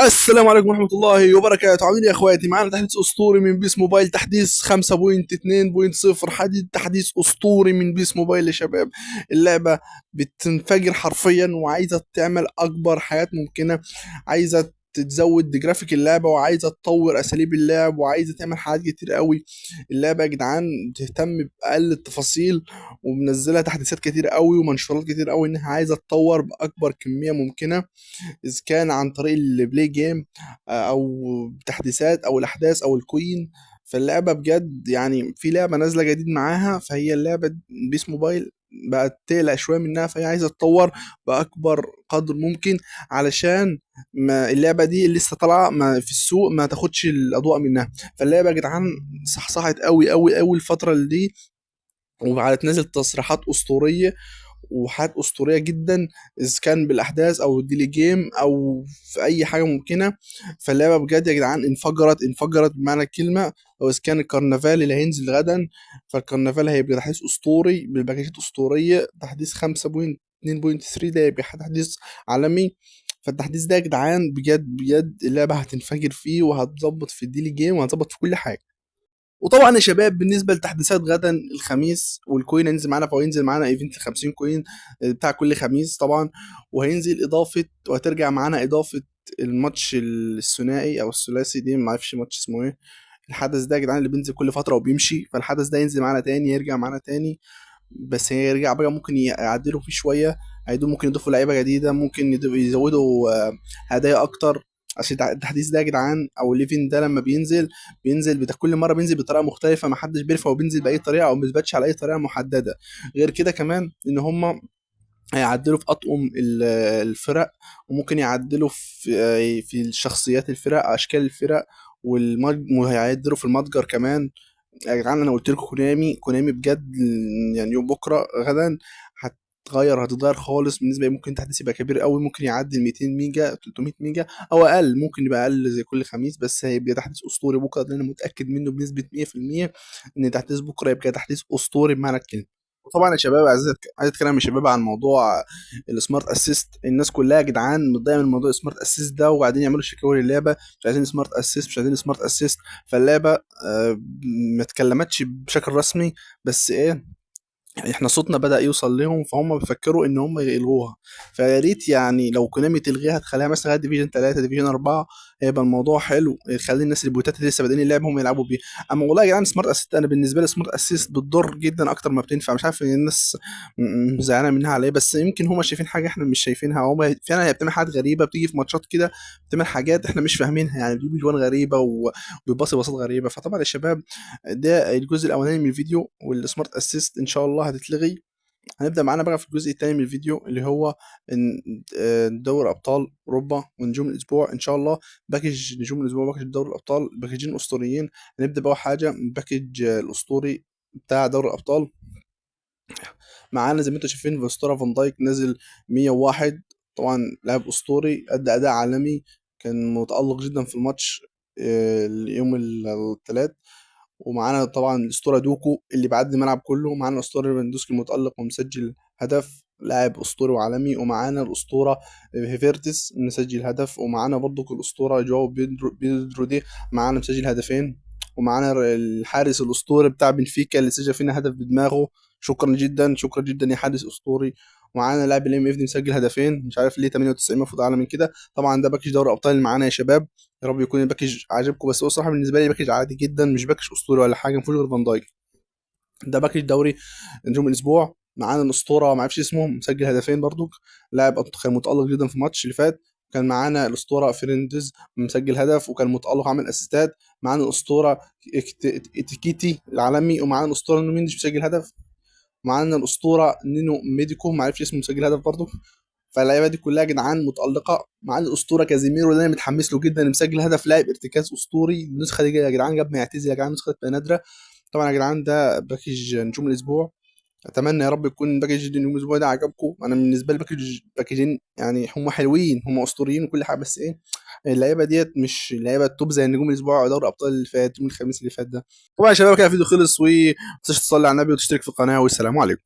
السلام عليكم ورحمة الله وبركاته. عاملين إيه يا اخواتي؟ معانا تحديث اسطوري من بيس موبايل، تحديث 5.2.0، تحديث اسطوري من بيس موبايل يا شباب. اللعبة بتنفجر حرفيا وعايزة تعمل اكبر حاجات ممكنة، عايزة تزود جرافيك اللعبة، وعايزة تطور اساليب اللعب، وعايزة تعمل حاجات كتير قوي. اللعبة يا جدعان بتهتم بأقل التفاصيل، ومنزلة تحديثات كتير قوي ومنشورات كتير قوي انها عايزة تطور بأكبر كمية ممكنة، اذا كان عن طريق البلاي جيم او تحديثات او الاحداث او الكوين. فاللعبه بجد يعني في لعبه نازله جديد معاها، فهي اللعبه بيس موبايل بقت تقلق شويه منها، فهي عايزه تطور باكبر قدر ممكن، علشان ما اللعبه دي اللي لسه طالعه ما في السوق ما تاخدش الاضواء منها. فاللعبه يا جدعان صحصحت قوي قوي قوي الفتره اللي دي، وعلى تنزل تصريحات اسطوريه وحاجات اسطوريه جدا، اذا كان بالاحداث او الديلي جيم او في اي حاجه ممكنه. فاللعبه بجد يا جدعان انفجرت بمعنى الكلمه. او اذا كان الكرنفال اللي هينزل غدا، فالكرنفال هيبقى تحديث اسطوري بالباكجات اسطوريه، تحديث 5.2.3 ده هيبقى تحديث عالمي. فالتحديث ده يا جدعان بجد بجد اللعبه هتنفجر فيه، وهتظبط في الديلي جيم، وهتظبط في كل حاجه. وطبعا يا شباب بالنسبه لتحديثات غدا الخميس، والكوين هينزل معانا، فهو هينزل معانا ايفنت 50 كوين بتاع كل خميس طبعا. وهينزل اضافه، وهترجع معانا اضافه الماتش الثنائي او الثلاثي، دي ما اعرفش ماتش اسمه ايه. الحدث ده يا جدعان اللي بينزل كل فتره وبيمشي، فالحدث ده ينزل معانا تاني، يرجع معانا تاني. بس هيرجع بقى ممكن يعدلوا فيه شويه، هيدوا ممكن يضيفوا لعيبه جديده، ممكن يزودوا هدايا اكتر. عشان التحديث ده يا جدعان او الايفنت ده لما بينزل بتا كل مره بينزل بطريقه مختلفه، ما حدش بيعرف هو بينزل باي طريقه، او ما بيثبتش على اي طريقه محدده. غير كده كمان ان هم هيعدلوا في اطقم الفرق، وممكن يعدلوا في الشخصيات الفرق، اشكال الفرق، وهيعدلوا في المتجر كمان. يا جدعان انا قلت لكم كونامي بجد، يعني يوم بكره غدا هتتغير خالص بالنسبه لي. ممكن تحديث يبقى كبير قوي، ممكن يعدي ال 200 ميجا 300 ميجا او اقل، ممكن يبقى اقل زي كل خميس، بس هيبقى تحديث اسطوري بكره، ده انا متاكد منه بنسبه 100% ان تحديث بكره يبقى تحديث اسطوري بمعنى الكلمه. وطبعا يا شباب عايز اتكلم يا شباب عن موضوع السمارت اسيست. الناس كلها يا جدعان متضايقه من موضوع السمارت اسيست ده، وقاعدين يعملوا شكاوي للعبه، مش عايزين سمارت اسيست، مش عايزين سمارت اسيست. فاللعبه ما اتكلمتش بشكل رسمي، بس ايه، يعني احنا صوتنا بدأ يوصل لهم، فهم بيفكروا ان هم يلغوها. فيا ريت يعني لو كونامي تلغيها، تخليها مثلا لغايه ديفيجن 3 ديفيجن 4، هيبقى الموضوع حلو، يخلي الناس البوتات اللي لسه بادئين اللعب هم يلعبوا بيه. اما والله يا جدعان سمارت اسيست، انا بالنسبه لي سمارت اسيست بتضر جدا اكتر ما بتنفع. مش عارف ان الناس زعلانه منها على ايه، بس يمكن هم شايفين حاجه احنا مش شايفينها. هم فعلا هي بتعمل حاجات غريبه، بتيجي في ماتشات كده بتعمل حاجات احنا مش فاهمينها، يعني بتجيب جوان غريبه وبيباصي باصات غريبه. فطبعا يا شباب ده الجزء الاولاني من الفيديو، والسمارت اسيست ان شاء الله هتتلغي. هنبدأ معانا بقى في الجزء التاني من الفيديو، اللي هو دوري أبطال أوروبا ونجوم الأسبوع إن شاء الله. باكج نجوم الأسبوع، باكج دوري الأبطال، باكجين أسطوريين. هنبدأ بأول حاجة من باكج الأسطوري بتاع دوري الأبطال. معانا زي ما انتم شايفين فيستورا فان دايك نزل 101. طبعا لاعب أسطوري أدى أداء عالمي، كان متألق جدا في الماتش يوم الثلاث. ومعانا طبعا الاسطوره دوكو اللي بيعدي الملعب كله، معانا الاسطوره ليفاندوسكي المتالق ومسجل هدف، لاعب اسطوري وعالمي. ومعانا الاسطوره هيفيرتس مسجل هدف، ومعانا برضو الاسطوره جواو بيدرو دي معانا مسجل هدفين. ومعانا الحارس الاسطوري بتاع بنفيكا اللي سجل فينا هدف بدماغه، شكرا جدا شكرا جدا يا حارس اسطوري. ومعانا لاعب الام اف دي مسجل هدفين، مش عارف ليه 98 المفروض اعلى من كده. طبعا ده باكج دوري ابطال اللي معانا يا شباب، يا رب يكون الباكج عاجبكم. بس هو صراحه بالنسبه لي باكج عادي جدا، مش باكج اسطوري ولا حاجه، مفيش غير فان دايك. ده باكج دوري نجوم الاسبوع. معانا الاسطوره ما اعرفش اسمه مسجل هدفين برضو، لاعب كان متالق جدا في الماتش اللي فات. كان معانا الاسطوره فيرندز مسجل هدف وكان متالق عامل اسيستات. معانا الاسطوره اتيكيتي العالمي، ومعانا الاسطوره نومينديش مسجل هدف. معانا الاسطوره نينو ميديكو ما اعرفش اسمه مسجل هدف برضو. فاللعيبه دي كلها يا جدعان متالقه. معانا الاسطوره كازيميرو اللي انا متحمس له جدا، مسجل هدف، لاعب ارتكاز اسطوري. النسخه دي يا جدعان قبل ما يعتزل يا جدعان النسخه دي بتبقى نادره. طبعا يا جدعان ده باكج نجوم الاسبوع. اتمنى يا رب يكون باكج نجوم الاسبوع ده عجبكم. انا بالنسبه لي باكجين يعني هم حلوين، هم اسطوريين وكل حاجه، بس ايه، اللعيبه ديت مش اللعيبه التوب زي نجوم الاسبوع او دوري ابطال اللي فات يوم الخميس اللي فات ده. طبعا يا شباب كده الفيديو خلص، وما تنساش تصلي على النبي وتشترك في القناه، والسلام عليكم.